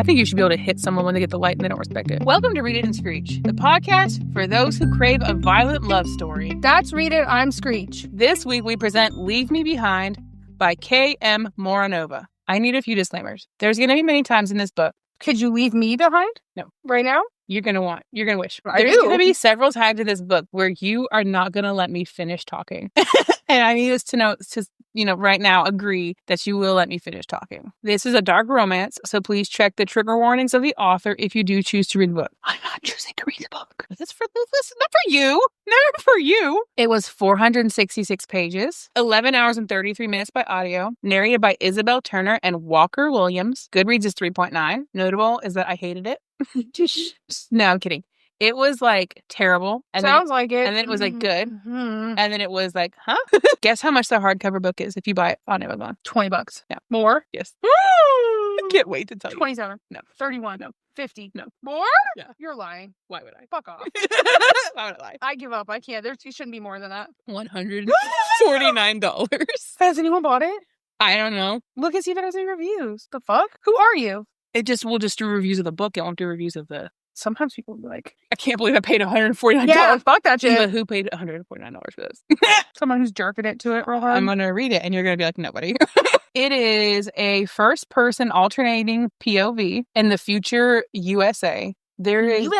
I think you should be able to hit someone when they get the light and they don't respect it. Welcome to Read It and Screech, the podcast for those who crave a violent love story. That's Read It, I'm Screech. This week we present Leave Me Behind by K.M. Moronova. I need a few disclaimers. There's going to be many times in this book. Could you leave me behind? No. Right now? You're going to wish. I There's do. going to be several times in this book where you are not going to let me finish talking. And I need us to know, right now, agree that you will let me finish talking. This is a dark romance, so please check the trigger warnings of the author if you do choose to read the book. I'm not choosing to read the book. This is not for you. Never for you. It was 466 pages, 11 hours and 33 minutes by audio, narrated by Isabel Turner and Walker Williams. Goodreads is 3.9. Notable is that I hated it. No, I'm kidding. It was terrible. And Sounds like it. And then it was good. Mm-hmm. And then it was huh? Guess how much the hardcover book is if you buy it on Amazon? $20. Yeah. More? Yes. I can't wait to tell you. 27. No. 31. No. 50. No. More? Yeah. You're lying. Why would I? Fuck off. Why would I lie? I give up. I can't. You shouldn't be more than that. $149. Has anyone bought it? I don't know. Look and see if it has any reviews. The fuck? Who are you? We'll just do reviews of the book. It won't do reviews of the... Sometimes people will be like, I can't believe I paid $149. Yeah, fuck that shit. But who paid $149 for this? Someone who's jerking it to it real hard. I'm going to read it and you're going to be like, nobody. It is a first-person alternating POV in the future USA. There is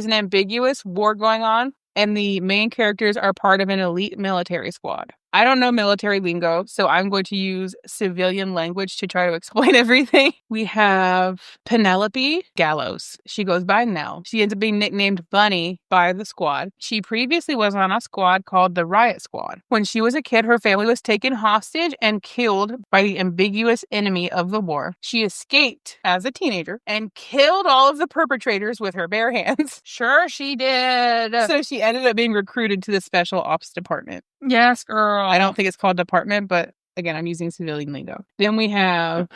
an ambiguous war going on, and the main characters are part of an elite military squad. I don't know military lingo, so I'm going to use civilian language to try to explain everything. We have Penelope Gallows. She goes by Nell. She ends up being nicknamed Bunny by the squad. She previously was on a squad called the Riot Squad. When she was a kid, her family was taken hostage and killed by the ambiguous enemy of the war. She escaped as a teenager and killed all of the perpetrators with her bare hands. Sure she did. So she ended up being recruited to the Special Ops Department. Yes, girl. I don't think it's called department, but again, I'm using civilian lingo. Then we have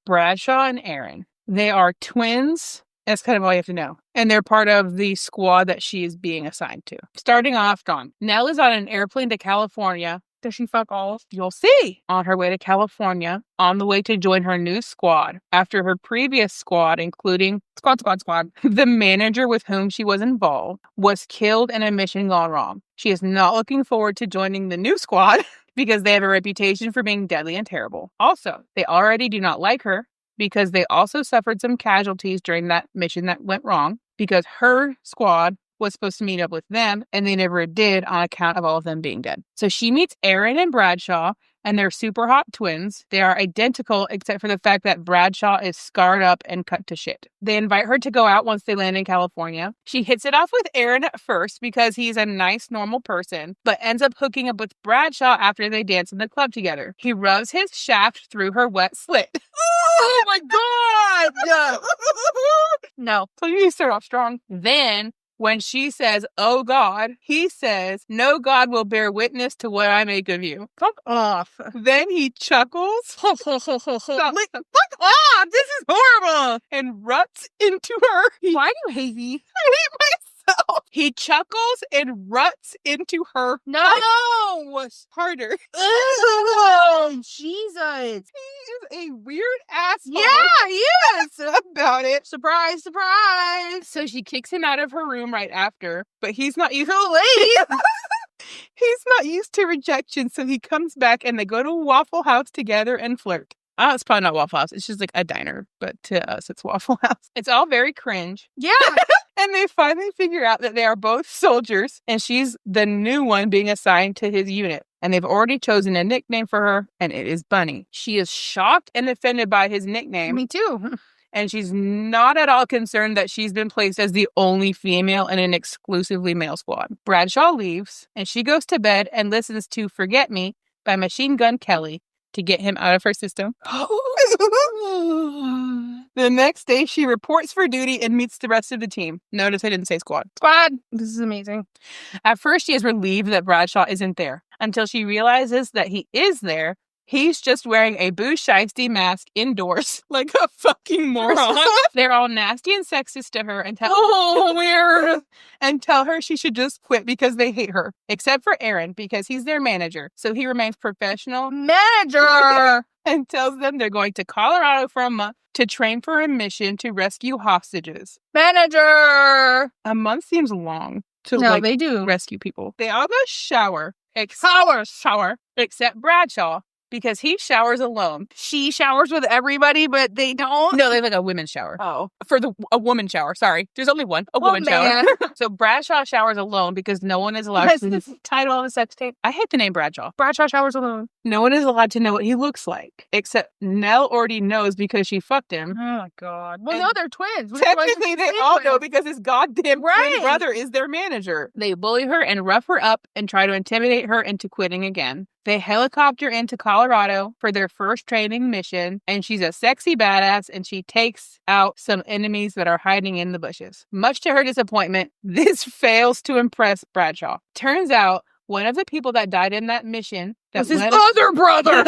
Bradshaw and Aaron. They are twins. That's kind of all you have to know. And they're part of the squad that she is being assigned to. Starting off strong. Nell is on an airplane to California. Does she fuck all? You'll see. On her way to California, on the way to join her new squad. After her previous squad, including squad, the manager with whom she was involved, was killed in a mission gone wrong. She is not looking forward to joining the new squad because they have a reputation for being deadly and terrible. Also, they already do not like her because they also suffered some casualties during that mission that went wrong because her squad was supposed to meet up with them, and they never did on account of all of them being dead. So she meets Aaron and Bradshaw, and they're super hot twins. They are identical, except for the fact that Bradshaw is scarred up and cut to shit. They invite her to go out once they land in California. She hits it off with Aaron at first because he's a nice, normal person, but ends up hooking up with Bradshaw after they dance in the club together. He rubs his shaft through her wet slit. Oh my god! No. So you start off strong. Then, when she says, "Oh God," he says, "No God will bear witness to what I make of you." Fuck off. Then he chuckles. Fuck off! This is horrible. And ruts into her. Why do you hate me? I hate myself. He chuckles and ruts into her. No! Harder. Oh, Jesus. He is a weird asshole. Yeah, he is. About it. Surprise, surprise. So she kicks him out of her room right after, but he's not used Too late. He's not used to rejection, so he comes back and they go to Waffle House together and flirt. It's probably not Waffle House. It's just like a diner, but to us, it's Waffle House. It's all very cringe. Yeah. And they finally figure out that they are both soldiers, and she's the new one being assigned to his unit. And they've already chosen a nickname for her, and it is Bunny. She is shocked and offended by his nickname. Me too. And she's not at all concerned that she's been placed as the only female in an exclusively male squad. Bradshaw leaves, and she goes to bed and listens to Forget Me by Machine Gun Kelly to get him out of her system. The next day, she reports for duty and meets the rest of the team. Notice I didn't say squad. Squad. This is amazing. At first, she is relieved that Bradshaw isn't there, until she realizes that he is there, He's just wearing a boo shiesty mask indoors like a fucking moron. They're all nasty and sexist to her and weird. And tell her she should just quit because they hate her. Except for Aaron, because he's their manager. So he remains professional. Manager! And tells them they're going to Colorado for a month to train for a mission to rescue hostages. Manager! A month seems long to they do. rescue people. They all go shower. Shower. Except Bradshaw. Because he showers alone. She showers with everybody, but they don't? No, they have like a women's shower. Oh. A woman shower. Sorry. There's only one. A woman shower. So Bradshaw showers alone because no one is allowed to. That's the title of the sex tape. I hate the name Bradshaw. Bradshaw showers alone. No one is allowed to know what he looks like. Except Nell already knows because she fucked him. Oh my God. Well, And no, they're twins. Technically, they all know because his goddamn twin Right. brother is their manager. They bully her and rough her up and try to intimidate her into quitting again. They helicopter into Colorado for their first training mission, and she's a sexy badass, and she takes out some enemies that are hiding in the bushes. Much to her disappointment, this fails to impress Bradshaw. Turns out, one of the people that died in that mission That's his other brother!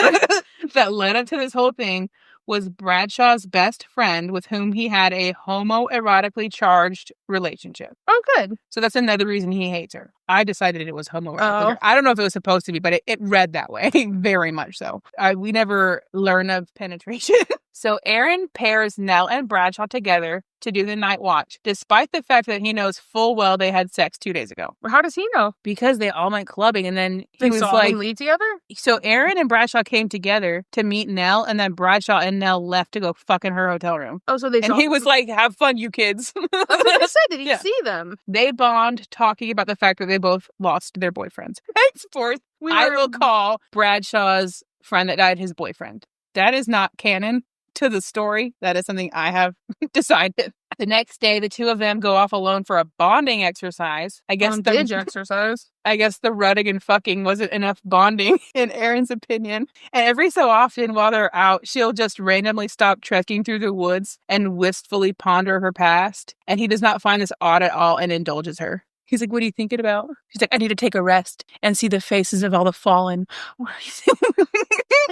that led up to this whole thing was Bradshaw's best friend with whom he had a homoerotically charged relationship. Oh, good. So that's another reason he hates her. I decided it was homoerotic. Oh. I don't know if it was supposed to be, but it read that way. Very much so. We never learn of penetration. So Aaron pairs Nell and Bradshaw together to do the night watch, despite the fact that he knows full well they had sex 2 days ago. How does he know? Because they all went clubbing, and then he They was saw like... them leave together? So Aaron and Bradshaw came together to meet Nell, and then Bradshaw and Nell left to go fuck in her hotel room. Oh, so they And saw he was like, have fun, you kids. That's what I said. Did he Yeah. see them? They bond talking about the fact that they both lost their boyfriends. Henceforth, I will call Bradshaw's friend that died his boyfriend. That is not canon to the story. That is something I have decided. The next day, the two of them go off alone for a bonding exercise. I guess exercise. I guess the rutting and fucking wasn't enough bonding, in Aaron's opinion. And every so often, while they're out, she'll just randomly stop trekking through the woods and wistfully ponder her past. And he does not find this odd at all and indulges her. He's like, what are you thinking about? She's like, I need to take a rest and see the faces of all the fallen. What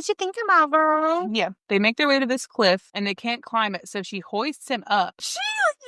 you thinking about, girl? Yeah. They make their way to this cliff and they can't climb it, so she hoists him up. She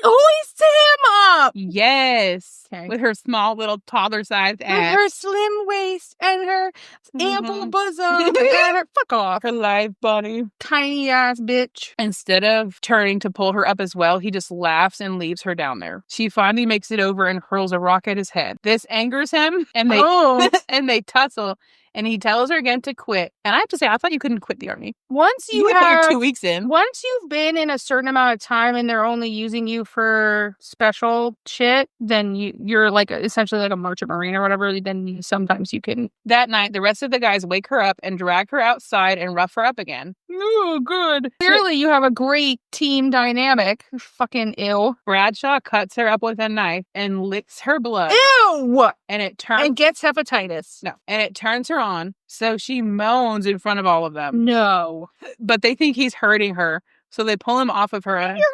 hoisted him up! Yes. Okay. With her small little toddler-sized ass. With her slim waist and her ample bosom and her... Fuck off. Her live body. Tiny ass bitch. Instead of turning to pull her up as well, he just laughs and leaves her down there. She finally makes it over and hurls a rock at his head. This angers him, and they tussle, and he tells her again to quit. And I have to say, I thought you couldn't quit the army. Once You're 2 weeks in. Once you've been in a certain amount of time and they're only using you for special shit, then you're like essentially like a merchant marine or whatever, then sometimes you can. That night, the rest of the guys wake her up and drag her outside and rough her up again. Oh, good. Clearly, you have a great team dynamic. Fucking ill. Bradshaw cuts her up with a knife and licks her blood. Ew! And it turns... And gets hepatitis. No. And it turns her on, so she moans in front of all of them. No. But they think he's hurting her, so they pull him off of her. You're hurting her.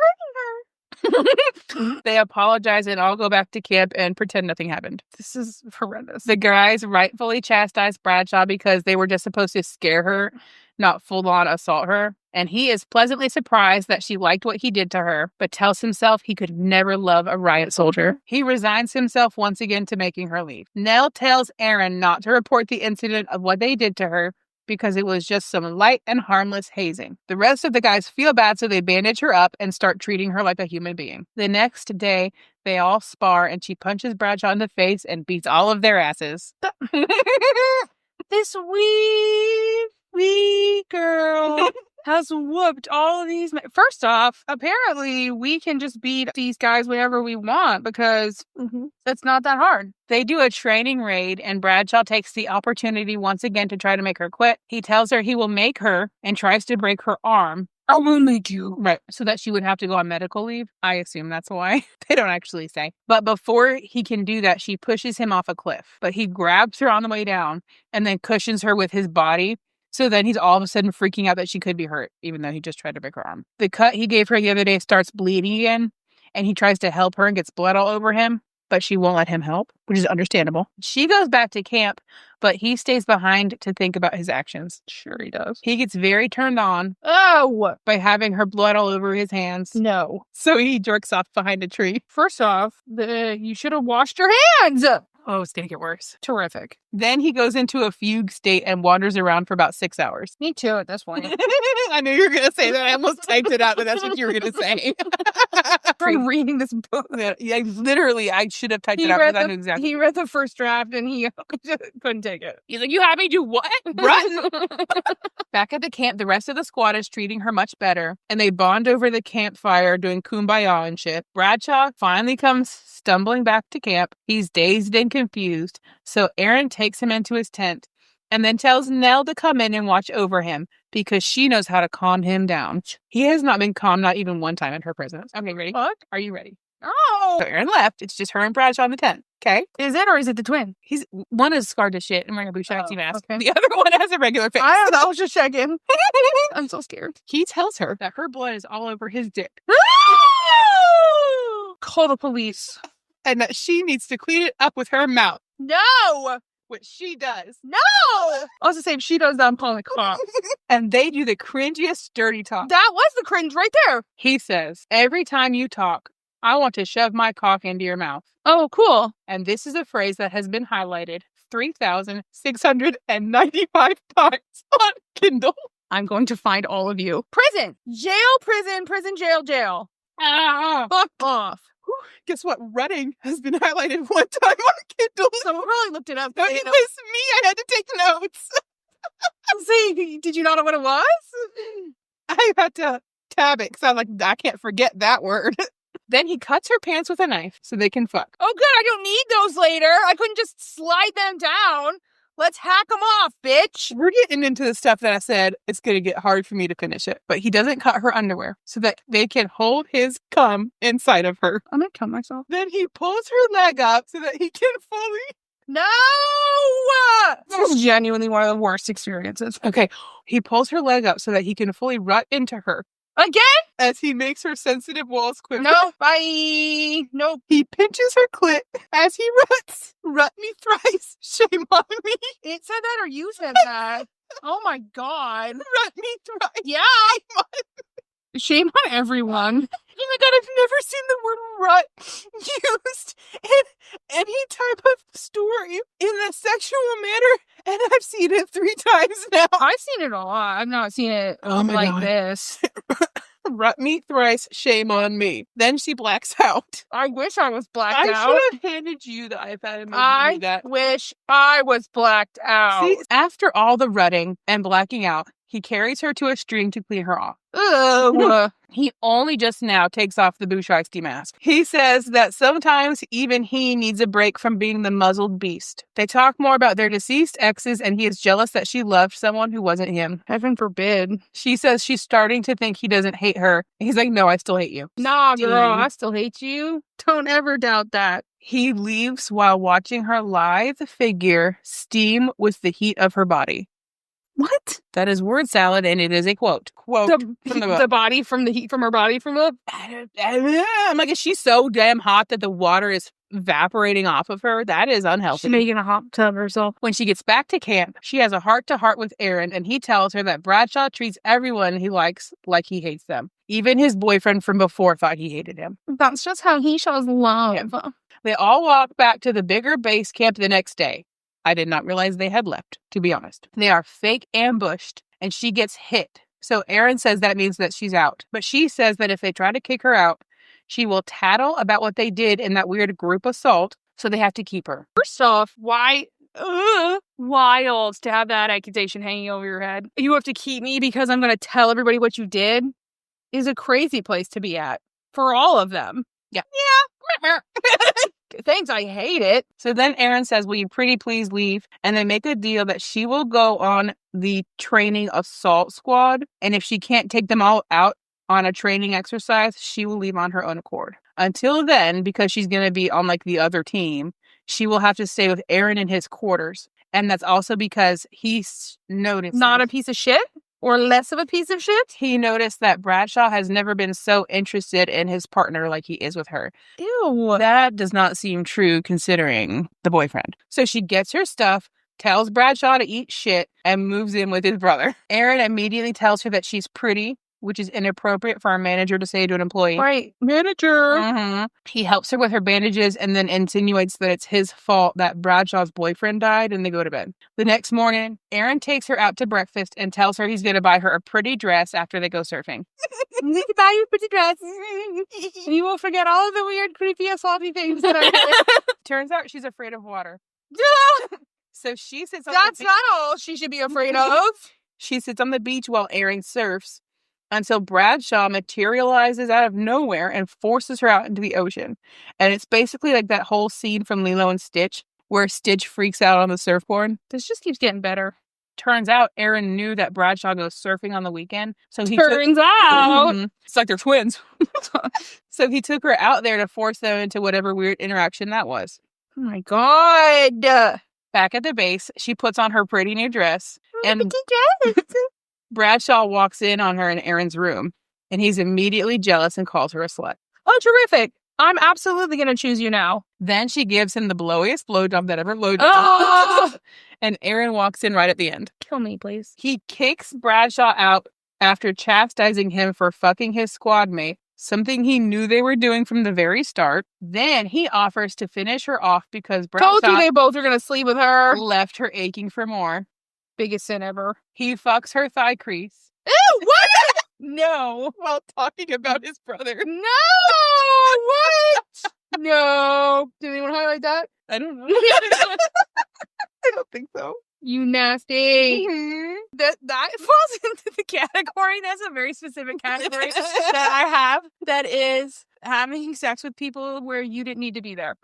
They apologize and all go back to camp and pretend nothing happened. This is horrendous. The guys rightfully chastise Bradshaw because they were just supposed to scare her, not full-on assault her. And he is pleasantly surprised that she liked what he did to her, but tells himself he could never love a riot soldier. He resigns himself once again to making her leave. Nell tells Aaron not to report the incident of what they did to her because it was just some light and harmless hazing. The rest of the guys feel bad, so they bandage her up and start treating her like a human being. The next day, they all spar and she punches Bradshaw in the face and beats all of their asses. This wee girl has whooped all of these. First off, apparently we can just beat these guys whenever we want because it's not that hard. They do a training raid and Bradshaw takes the opportunity once again to try to make her quit. He tells her he will make her and tries to break her arm. I will make you. Right. So that she would have to go on medical leave. I assume that's why. They don't actually say. But before he can do that, she pushes him off a cliff. But he grabs her on the way down and then cushions her with his body. So then he's all of a sudden freaking out that she could be hurt, even though he just tried to break her arm. The cut he gave her the other day starts bleeding again, and he tries to help her and gets blood all over him. but she won't let him help, which is understandable. She goes back to camp, but he stays behind to think about his actions. Sure he does. He gets very turned on by having her blood all over his hands. No. So he jerks off behind a tree. First off, you should have washed your hands. Oh, it's going to get worse. Terrific. Then he goes into a fugue state and wanders around for about 6 hours. Me too at this point. I knew you were going to say that. I almost typed it out, but that's what you were going to say. From reading this book. Yeah, literally, I should have typed it out because I knew exactly. He read the first draft and he couldn't take it. He's like, you had me do what? Run! Back at the camp, the rest of the squad is treating her much better, and they bond over the campfire doing kumbaya and shit. Bradshaw finally comes stumbling back to camp. He's dazed and confused, so Aaron takes him into his tent and then tells Nell to come in and watch over him because she knows how to calm him down. He has not been calm, not even one time in her presence. Okay, ready? What? Are you ready? Oh! So Aaron left. It's just her and Bradshaw in the tent. Okay? Is it or is it the twin? One is scarred to shit and wearing a blue shaggy mask. Okay. The other one has a regular face. I don't know. I was just checking. I'm so scared. He tells her that her blood is all over his dick. Call the police. And that she needs to clean it up with her mouth. No! Which she does. No! I was the same. She does that. I'm calling the cops. And they do the cringiest dirty talk. That was the cringe right there. He says, every time you talk, I want to shove my cock into your mouth. Oh, cool. And this is a phrase that has been highlighted 3,695 times on Kindle. I'm going to find all of you. Prison. Jail, prison, prison, jail, jail. Fuck off. Guess what? Reading has been highlighted 1 time on Kindle. Someone really looked it up. No, it was me. I had to take notes. See, did you not know what it was? I had to tab it because I was like, I can't forget that word. Then he cuts her pants with a knife so they can fuck. Oh, good. I don't need those later. I couldn't just slide them down. Let's hack them off, bitch. We're getting into the stuff that I said it's going to get hard for me to finish it. But he doesn't cut her underwear so that they can hold his cum inside of her. I'm going to kill myself. Then he pulls her leg up so that he can fully... No! This is genuinely one of the worst experiences. Okay, he pulls her leg up so that he can fully rut into her. Again? As he makes her sensitive walls quiver. No, bye. Nope. He pinches her clit as he ruts. Rut me thrice, shame on me. It said that or you said that. Oh my god. Rut me thrice. Yeah. Shame on everyone. Oh my god, I've never seen the word rut used in any type of story in a sexual manner, and I've seen it 3 times now. I've seen it a lot. I've not seen it like this. Rut me thrice, shame on me. Then she blacks out. I wish I was blacked out. I should have handed you the iPad and made you that. I wish I was blacked out. See, after all the rutting and blacking out, he carries her to a stream to clean her off. Ugh. He only just now takes off the Bushigsty mask. He says that sometimes even he needs a break from being the muzzled beast. They talk more about their deceased exes, and he is jealous that she loved someone who wasn't him. Heaven forbid. She says she's starting to think he doesn't hate her. He's like, no, I still hate you. Nah, girl, I still hate you. Don't ever doubt that. He leaves while watching her lithe figure steam with the heat of her body. What? That is word salad, and it is a quote. Quote from the book. The body from the heat from her body from the... I'm like, is she so damn hot that the water is evaporating off of her? That is unhealthy. She's making a hot tub herself. When she gets back to camp, she has a heart-to-heart with Aaron, and he tells her that Bradshaw treats everyone he likes like he hates them. Even his boyfriend from before thought he hated him. That's just how he shows love. Yeah. They all walk back to the bigger base camp the next day. I did not realize they had left, to be honest. They are fake ambushed, and she gets hit. So Aaron says that means that she's out. But she says that if they try to kick her out, she will tattle about what they did in that weird group assault, so they have to keep her. First off, why... wild to have that accusation hanging over your head. You have to keep me because I'm going to tell everybody what you did is a crazy place to be at. For all of them. Yeah. Yeah. Thanks, I hate it. So then Aaron says, will you pretty please leave? And they make a deal that she will go on the training assault squad. And if she can't take them all out on a training exercise, she will leave on her own accord. Until then, because she's going to be on like the other team, she will have to stay with Aaron in his quarters. And that's also because he's noticed. Not a piece of shit? Or less of a piece of shit? He noticed that Bradshaw has never been so interested in his partner like he is with her. Ew. That does not seem true considering the boyfriend. So she gets her stuff, tells Bradshaw to eat shit, and moves in with his brother. Erin immediately tells her that she's pretty, which is inappropriate for a manager to say to an employee. Right. Manager. He helps her with her bandages and then insinuates that it's his fault that Bradshaw's boyfriend died, and they go to bed. The next morning, Erin takes her out to breakfast and tells her he's going to buy her a pretty dress after they go surfing. I'm going to buy you a pretty dress. And you will forget all of the weird, creepy, assaulty things that I did. Turns out she's afraid of water. So she sits on That's not all she should be afraid of. She sits on the beach while Erin surfs until Bradshaw materializes out of nowhere and forces her out into the ocean. And it's basically like that whole scene from Lilo and Stitch where Stitch freaks out on the surfboard. This just keeps getting better. Turns out Erin knew that Bradshaw goes surfing on the weekend. So he Turns out. It's like they're twins. So he took her out there to force them into whatever weird interaction that was. Oh my God. Back at the base, she puts on her pretty new dress. And Bradshaw walks in on her in Erin's room, and he's immediately jealous and calls her a slut. Oh, terrific. I'm absolutely going to choose you now. Then she gives him the blowiest blowjob that ever blowjob. And Erin walks in right at the end. Kill me, please. He kicks Bradshaw out after chastising him for fucking his squad mate, something he knew they were doing from the very start. Then he offers to finish her off because Bradshaw told you they both are going to sleep with her. Left her aching for more. Biggest sin ever. He fucks her thigh crease. Ew, what? No, while talking about his brother. No! What? No. Did anyone highlight that? I don't know. I don't think so. You nasty. That falls into the category. That's a very specific category that I have. That is having sex with people where you didn't need to be there.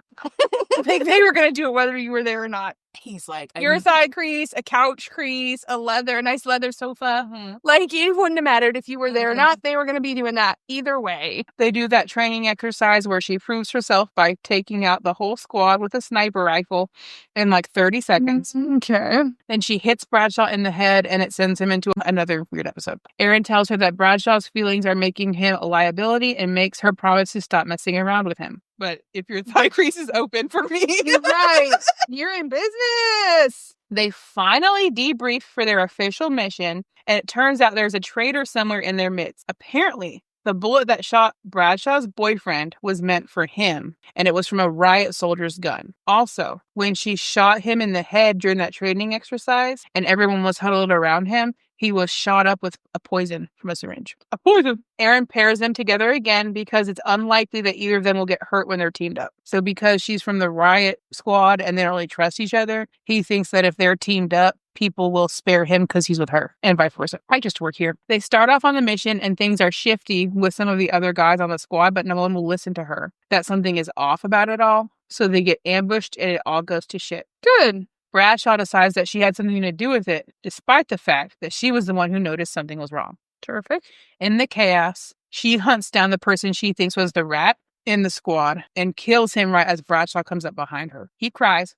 Like they were going to do it whether you were there or not. He's like, your thigh crease, a couch crease, a nice leather sofa. Like it wouldn't have mattered if you were there or not. They were going to be doing that either way. They do that training exercise where she proves herself by taking out the whole squad with a sniper rifle in like 30 seconds. Okay. Then she hits Bradshaw in the head and it sends him into another weird episode. Erin tells her that Bradshaw's feelings are making him a liability and makes her promise to stop messing around with him. But if your thigh crease is open for me. Right. You're in business. They finally debrief for their official mission, and it turns out there's a traitor somewhere in their midst. Apparently, the bullet that shot Bradshaw's boyfriend was meant for him, and it was from a riot soldier's gun. Also, when she shot him in the head during that training exercise, and everyone was huddled around him, he was shot up with a poison from a syringe. A poison! Erin pairs them together again because it's unlikely that either of them will get hurt when they're teamed up. So because she's from the riot squad and they don't really trust each other, he thinks that if they're teamed up, people will spare him because he's with her, and vice versa. I just work here. They start off on the mission and things are shifty with some of the other guys on the squad, but no one will listen to her. That something is off about it all. So they get ambushed and it all goes to shit. Good. Bradshaw decides that she had something to do with it, despite the fact that she was the one who noticed something was wrong. Terrific. In the chaos, she hunts down the person she thinks was the rat in the squad and kills him right as Bradshaw comes up behind her. He cries.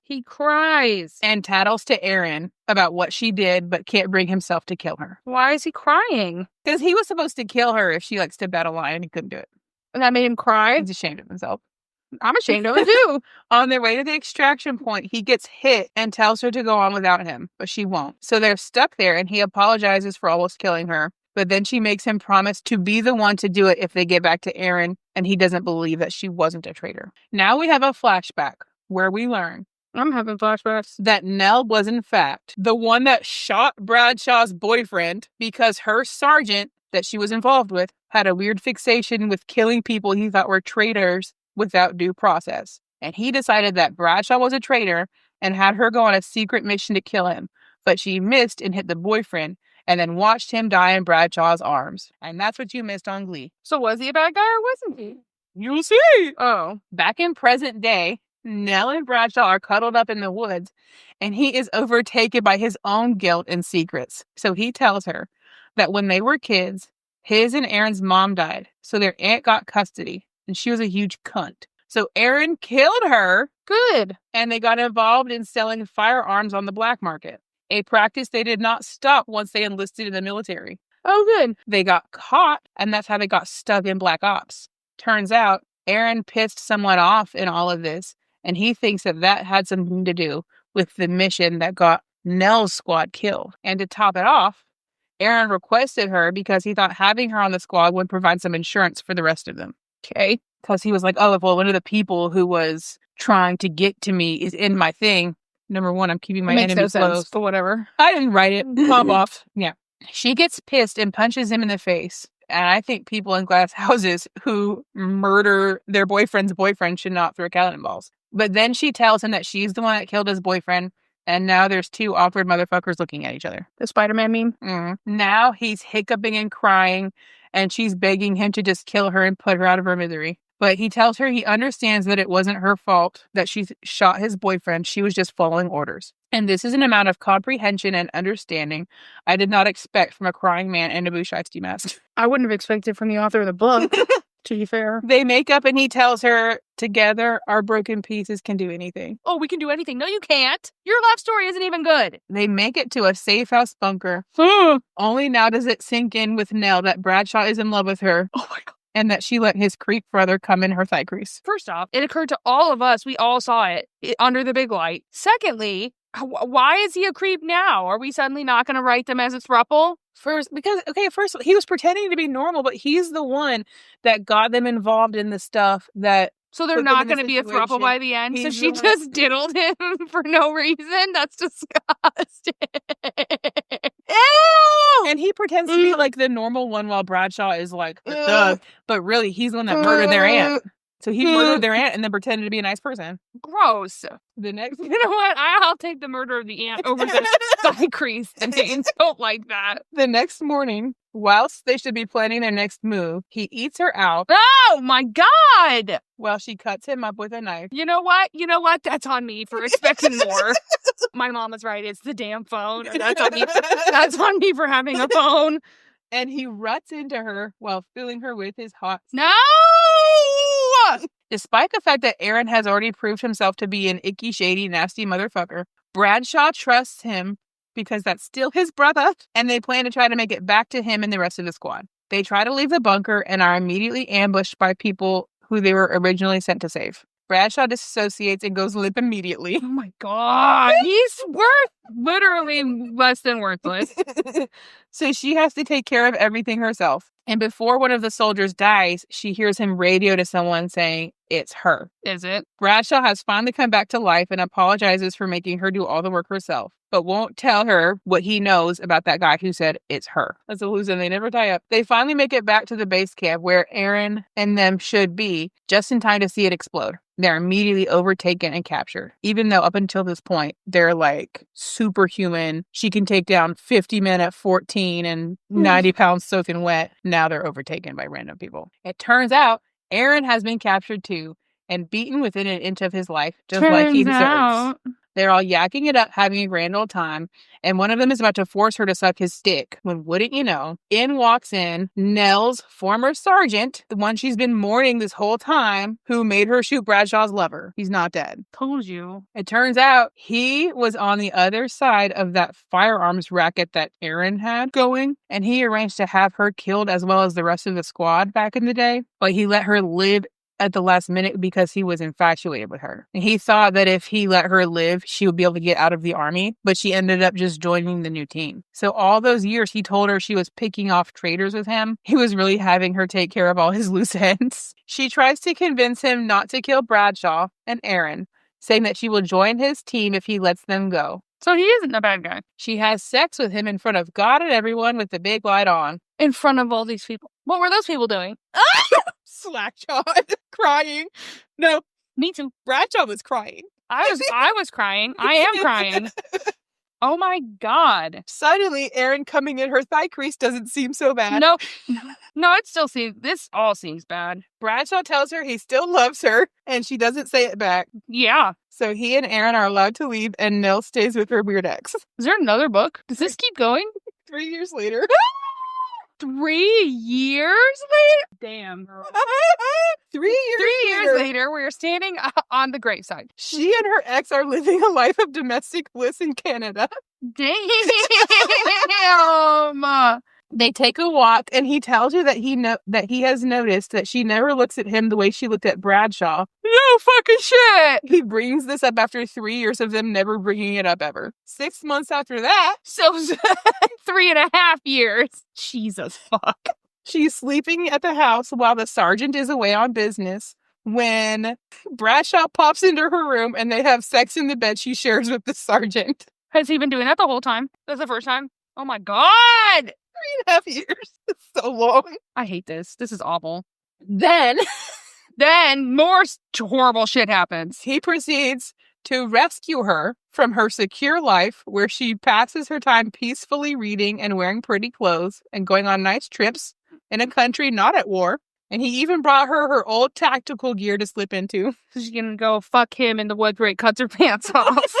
And tattles to Erin about what she did, but can't bring himself to kill her. Why is he crying? Because he was supposed to kill her if she stepped out of line and he couldn't do it. And that made him cry? He's ashamed of himself. I'm ashamed of it too. On their way to the extraction point, he gets hit and tells her to go on without him, but she won't. So they're stuck there and he apologizes for almost killing her. But then she makes him promise to be the one to do it if they get back to Erin, and he doesn't believe that she wasn't a traitor. Now we have a flashback where we learn I'm having flashbacks. that Nell was in fact the one that shot Bradshaw's boyfriend because her sergeant that she was involved with had a weird fixation with killing people he thought were traitors without due process. And he decided that Bradshaw was a traitor and had her go on a secret mission to kill him. But she missed and hit the boyfriend and then watched him die in Bradshaw's arms. And that's what you missed on Glee. So was he a bad guy or wasn't he? You'll see. Oh. Back in present day, Nell and Bradshaw are cuddled up in the woods and he is overtaken by his own guilt and secrets. So he tells her that when they were kids, his and Erin's mom died. So their aunt got custody. And she was a huge cunt. So Erin killed her. Good. And they got involved in selling firearms on the black market. a practice they did not stop once they enlisted in the military. Oh, good. They got caught, and that's how they got stuck in Black Ops. Turns out, Aaron pissed someone off in all of this, and he thinks that had something to do with the mission that got Nell's squad killed. And to top it off, Aaron requested her because he thought having her on the squad would provide some insurance for the rest of them. Okay? Because he was like, oh, well, one of the people who was trying to get to me is in my thing. Number one, I'm keeping my enemies close. But whatever. I didn't write it. Pop off. Yeah. She gets pissed and punches him in the face. And I think people in glass houses who murder their boyfriend's boyfriend should not throw cannonballs. But then she tells him that she's the one that killed his boyfriend. And now there's two awkward motherfuckers looking at each other. The Spider-Man meme? Now he's hiccuping and crying. And she's begging him to just kill her and put her out of her misery. But he tells her he understands that it wasn't her fault that she shot his boyfriend. She was just following orders. And this is an amount of comprehension and understanding I did not expect from a crying man in a Bushisti mask. I wouldn't have expected from the author of the book, to be fair. They make up and he tells her, together, our broken pieces can do anything. Oh, we can do anything. No, you can't. Your love story isn't even good. They make it to a safe house bunker. Only now does it sink in with Nell that Bradshaw is in love with her. Oh my God. And that she let his creep brother come in her thigh crease. First off, it occurred to all of us. We all saw it under the big light. Secondly, why is he a creep now? Are we suddenly not going to write them as a throuple? First, he was pretending to be normal, but he's the one that got them involved in the stuff that... So they're not going to be a throuple by the end? So she just diddled him for no reason? That's disgusting. Ew! And he pretends to be like the normal one while Bradshaw is like the thug. But really, he's the one that murdered their aunt. So he murdered their aunt and then pretended to be a nice person. Gross. The next... You know what? I'll take the murder of the aunt over the thigh crease. And don't like that. The next morning, whilst they should be planning their next move, he eats her out. Oh my God! While she cuts him up with a knife. You know what? That's on me for expecting more. My mom is right. It's the damn phone. That's on me. That's on me for having a phone. And he ruts into her while filling her with his hot... No! Despite the fact that Aaron has already proved himself to be an icky, shady, nasty motherfucker, Bradshaw trusts him because that's still his brother, and they plan to try to make it back to him and the rest of the squad. They try to leave the bunker and are immediately ambushed by people who they were originally sent to save. Bradshaw disassociates and goes limp immediately. Oh my God. He's literally less than worthless. So she has to take care of everything herself. And before one of the soldiers dies, she hears him radio to someone saying it's her. Is it? Bradshaw has finally come back to life and apologizes for making her do all the work herself, but won't tell her what he knows about that guy who said it's her. That's a loser. They never tie up. They finally make it back to the base camp where Aaron and them should be, just in time to see it explode. They're immediately overtaken and captured. Even though up until this point, they're like superhuman. She can take down 50 men at 14 and 90 pounds soaking wet. Now they're overtaken by random people. It turns out Aaron has been captured too and beaten within an inch of his life, just like he deserves. They're all yakking it up, having a grand old time, and one of them is about to force her to suck his stick when, wouldn't you know, in walks in Nell's former sergeant, the one she's been mourning this whole time, who made her shoot Bradshaw's lover. He's not dead. Told you. It turns out he was on the other side of that firearms racket that Aaron had going, and he arranged to have her killed as well as the rest of the squad back in the day, but he let her live at the last minute because he was infatuated with her. And he thought that if he let her live, she would be able to get out of the army, but she ended up just joining the new team. So all those years he told her she was picking off traitors with him, he was really having her take care of all his loose ends. She tries to convince him not to kill Bradshaw and Aaron, saying that she will join his team if he lets them go. So he isn't a bad guy. She has sex with him in front of God and everyone with the big light on. In front of all these people. What were those people doing? Slackjawed, crying. No, me too. Bradshaw was crying. I was crying. I am crying. Oh my God. Suddenly, Aaron coming in her thigh crease doesn't seem so bad. No, it still seems, this all seems bad. Bradshaw tells her he still loves her, and she doesn't say it back. Yeah. So he and Aaron are allowed to leave, and Nell stays with her weird ex. Is there another book? Does this keep going? 3 years later. 3 years later? Damn, girl. 3 3 years later, we're standing on the graveside. She and her ex are living a life of domestic bliss in Canada. Damn. They take a walk, and he tells her that he has noticed that she never looks at him the way she looked at Bradshaw. No fucking shit. He brings this up after 3 years of them never bringing it up ever. 6 months after that, So 3.5 years. Jesus fuck. she's sleeping at the house while the sergeant is away on business when Bradshaw pops into her room and they have sex in the bed she shares with the sergeant. Has he been doing that the whole time? That's the first time? Oh my God. 3.5 years. It's so long. I hate this. This is awful. Then more horrible shit happens. he proceeds to rescue her from her secure life where she passes her time peacefully reading and wearing pretty clothes and going on nice trips in a country not at war. And he even brought her old tactical gear to slip into. So she can go fuck him in the woods where he cuts her pants off.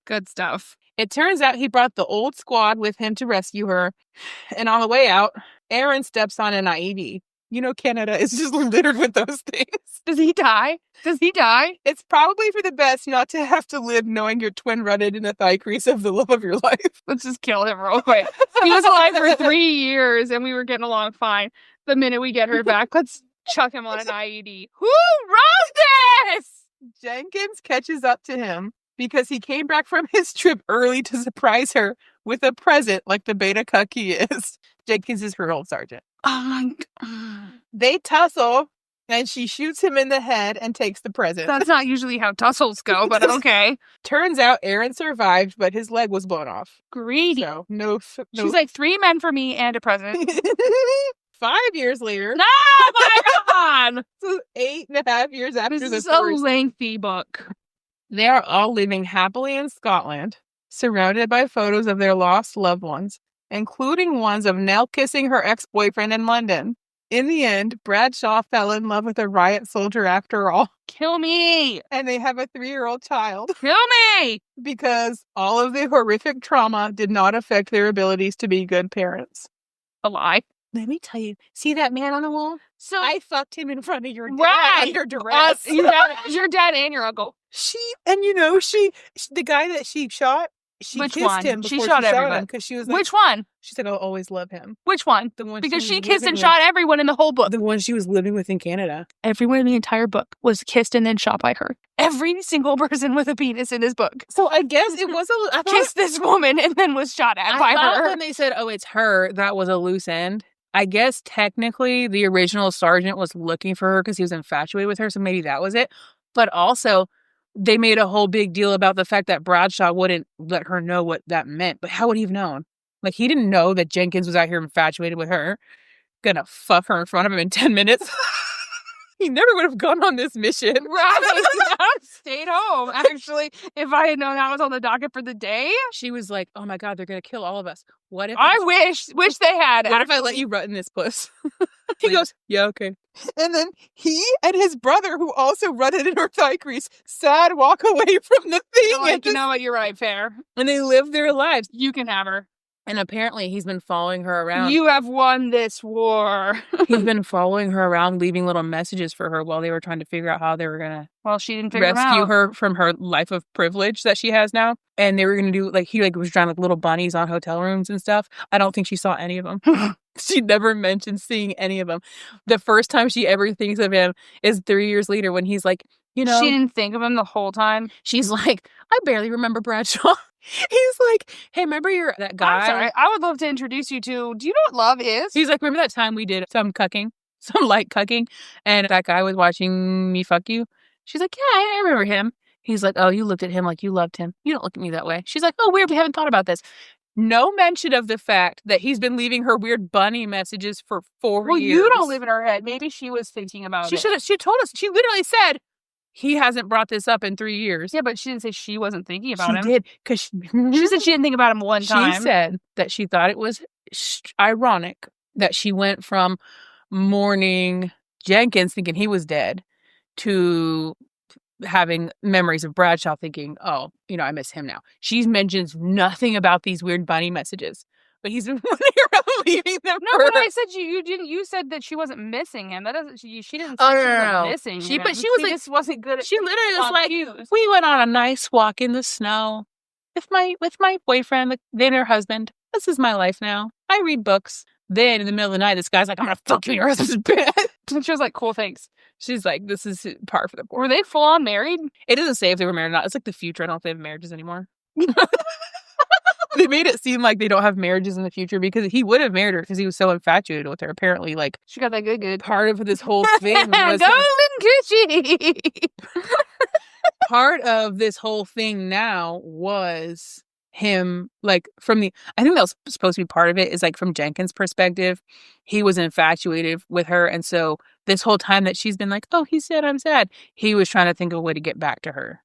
Good stuff. It turns out he brought the old squad with him to rescue her. And on the way out, Aaron steps on an IED. You know, Canada is just littered with those things. Does he die? Does he die? It's probably for the best not to have to live knowing your twin rutted in a thigh crease of the love of your life. Let's just kill him real quick. He was alive for 3 years and we were getting along fine. The minute we get her back, let's chuck him on an IED. Who wrote this? Jenkins catches up to him because he came back from his trip early to surprise her with a present like the beta cuck he is. Jenkins is her old sergeant. Oh my God. They tussle, and she shoots him in the head and takes the present. That's not usually how tussles go, but okay. Turns out Aaron survived, but his leg was blown off. Greedy. So, no. She's like 3 men for me and a present. 5 years later. No, my God! So 8.5 years after This the is a first. lengthy book. They are all living happily in Scotland, surrounded by photos of their lost loved ones, including ones of Nell kissing her ex-boyfriend in London. In the end, Bradshaw fell in love with a riot soldier after all. Kill me! And they have a 3-year-old child Kill me! because all of the horrific trauma did not affect their abilities to be good parents. A lie. Let me tell you, see that man on the wall? So I fucked him in front of your dad Right. under duress. your dad and your uncle. The guy that she shot, she Which kissed one? him She before shot she shot everyone. him because she was like, Which one? she said, I'll always love him. Which one? The one Because was she kissed and living shot everyone in the whole book. with. The one she was living with in Canada. Everyone in the entire book was kissed and then shot by her. Every single person with a penis in this book So I guess it was I thought, kissed this woman and then was shot at by I thought her. when they said, oh, it's her, that was a loose end. I guess technically the original sergeant was looking for her because he was infatuated with her, so maybe that was it. But also, they made a whole big deal about the fact that Bradshaw wouldn't let her know what that meant. But how would he have known? Like, he didn't know that Jenkins was out here infatuated with her. Gonna fuck her in front of him in 10 minutes. He never would have gone on this mission. Right. Stayed home, actually. If I had known that was on the docket for the day. She was like, oh my God, they're gonna kill all of us. What if I wish they had. What if I let you rut in this puss? He goes, yeah, okay. And then he and his brother, who also rutted in her thigh crease, sad walk away from the thing. Like, you know what? You're right. Fair. And they live their lives. You can have her. And apparently he's been following her around. You have won this war. He's been following her around, leaving little messages for her while they were trying to figure out how they were going to Well, she didn't figure rescue her from her life of privilege that she has now. And they were going to do, like, he was drawing like little bunnies on hotel rooms and stuff. I don't think she saw any of them. She never mentioned seeing any of them. The first time she ever thinks of him is 3 years later when he's like, you know. She didn't think of him the whole time. She's like, I barely remember Bradshaw. He's like, hey, remember that guy? I'm sorry. I would love to introduce you to, do you know what love is? He's like, remember that time we did some light cucking, and that guy was watching me fuck you? She's like, yeah, I remember him. He's like, oh, you looked at him like you loved him. You don't look at me that way. She's like, oh, weird, we haven't thought about this. No mention of the fact that he's been leaving her weird bunny messages for 4 years. Well, you don't live in her head. Maybe she was thinking about it. She told us. She literally said, he hasn't brought this up in 3 years. Yeah, but she didn't say she wasn't thinking about him. She did, because She said she didn't think about him one time. She said that she thought it was ironic that she went from mourning Jenkins, thinking he was dead, to having memories of Bradshaw, thinking, oh, I miss him now. She mentions nothing about these weird bunny messages. but he's been leaving them. No, but I said you didn't. You said that she wasn't missing him. That doesn't. She didn't say Oh, she no, was no. missing She- him. but she was like- just wasn't good. At She literally was like, cues. we went on a nice walk in the snow with my boyfriend, then her husband. This is my life now. I read books. Then in the middle of the night, this guy's like, I'm gonna fuck you in your husband's bed. And she was like, cool, thanks. She's like, this is par for the course. Were they full on married? It doesn't say if they were married or not. It's like the future. I don't know if they have marriages anymore. They made it seem like they don't have marriages in the future because he would have married her because he was so infatuated with her. Apparently, like, She got that good. part of this whole thing was Golden coochie. part of this whole thing now was him, like, from the, I think that was supposed to be part of it, is like from Jenkins' perspective, he was infatuated with her. And so this whole time that she's been like, oh, he's sad, I'm sad, he was trying to think of a way to get back to her.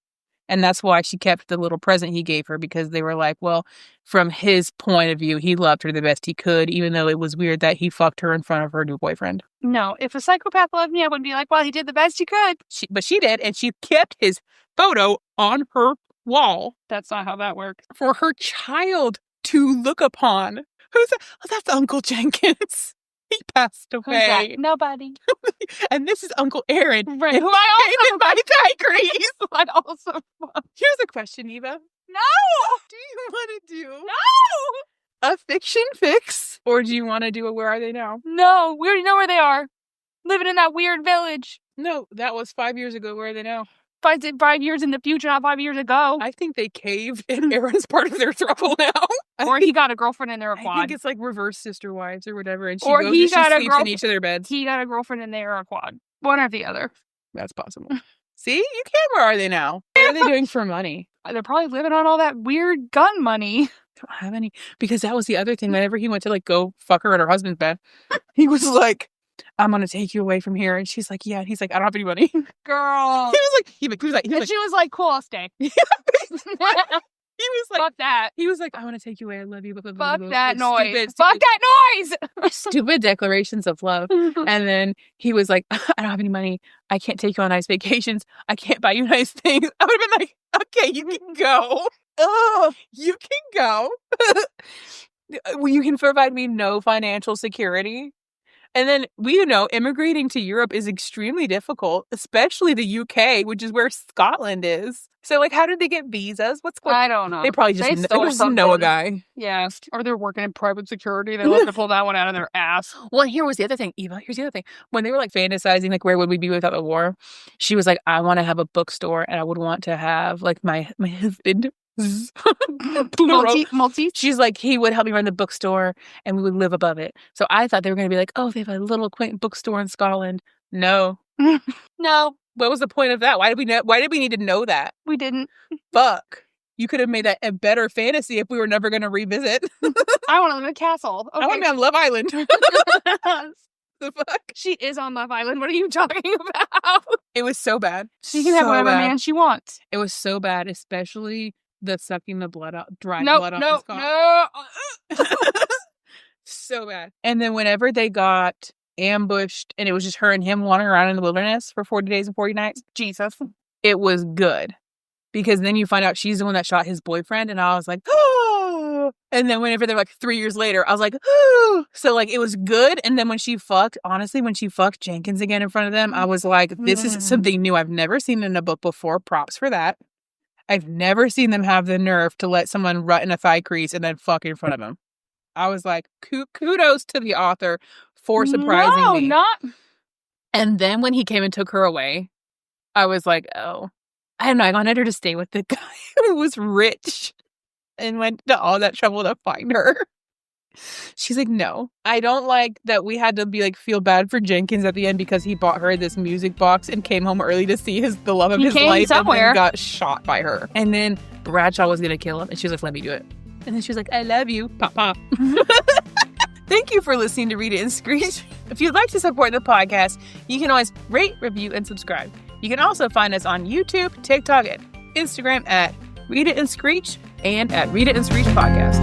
And that's why she kept the little present he gave her, because they were like, well, from his point of view, he loved her the best he could, even though it was weird that he fucked her in front of her new boyfriend. No, if a psychopath loved me, I would be like, well, he did the best he could. But she did, and she kept his photo on her wall That's not how that works. for her child to look upon. Who's that? Oh, that's Uncle Jenkins. He passed Who's away. that? Nobody. And this is Uncle Aaron. Right. Who I also my tigris. I'd also fuck. Here's a question, Eva. No! Do you want to do No! a fiction fix? Or do you want to do a Where Are They Now? No, we already know where they are. Living in that weird village. No, that was 5 years ago. Where are they now? 5 years in the future, not 5 years ago. I think they caved and Aaron's part of their trouble now. Or he got a girlfriend in their I quad. think it's like reverse sister wives or whatever. And she Or goes he and she got a sleeps in each of their beds. He got a girlfriend in their quad. One or the other. That's possible. See? You can. Where are they now? What are they doing for money? They're probably living on all that weird gun money. Don't have any. Because that was the other thing. Whenever he went to like go fuck her in her husband's bed, he was like, I'm going to take you away from here. And she's like, yeah. And he's like, I don't have any money. Girl. He was like, And she was like, cool, I'll stay. he was like, Fuck that. he was like, I want to take you away. I love you. Blah, blah, blah, Fuck blah, that blah. noise. Stupid, Fuck stupid, that noise. stupid declarations of love. And then he was like, I don't have any money. I can't take you on nice vacations. I can't buy you nice things. I would have been like, okay, you can go. You can go. You can provide me no financial security. And then we know immigrating to Europe is extremely difficult, especially the UK, which is where Scotland is. So, like, how did they get visas? What's going on? I don't know. They probably just, stole know a something. guy. Yeah. Or they're working in private security. They love to pull that one out of their ass. Well, here was the other thing, Eva. Here's the other thing. When they were like fantasizing, like, where would we be without the war? She was like, I want to have a bookstore and I would want to have like my husband. Plural. Multi. She's like, he would help me run the bookstore and we would live above it. So I thought they were going to be like, oh, they have a little quaint bookstore in Scotland. No. No, What was the point of that? Why did we need to know that? we didn't. Fuck. You could have made that a better fantasy if we were never going to revisit. I want to live in a castle. I want to be on Love Island. Okay. The fuck? She is on Love Island. What are you talking about? It was so bad. She can have So whatever bad. man she wants. It was so bad, especially the sucking the blood out, dry No, blood off no, his cock. no. So bad. And then whenever they got ambushed and it was just her and him wandering around in the wilderness for 40 days and 40 nights, Jesus. it was good. Because then you find out she's the one that shot his boyfriend and I was like, oh. And then whenever they're like 3 years later, I was like, oh. So like it was good. And then when she fucked Jenkins again in front of them, I was like, this is something new I've never seen in a book before. Props for that. I've never seen them have the nerve to let someone rut in a thigh crease and then fuck in front of him. I was like, kudos to the author for surprising me. Not. And then when he came and took her away, I was like, oh, I don't know. I wanted her to stay with the guy who was rich and went to all that trouble to find her. She's like, no, I don't like that we had to be like feel bad for Jenkins at the end because he bought her this music box and came home early to see the love of his life somewhere. and then got shot by her. And then Bradshaw was going to kill him and she was like, let me do it. And then she was like, I love you, Papa. Thank you for listening to Read It and Screech. If you'd like to support the podcast, you can always rate, review, and subscribe. You can also find us on YouTube, TikTok, and Instagram at Read It and Screech and at Read It and Screech Podcast.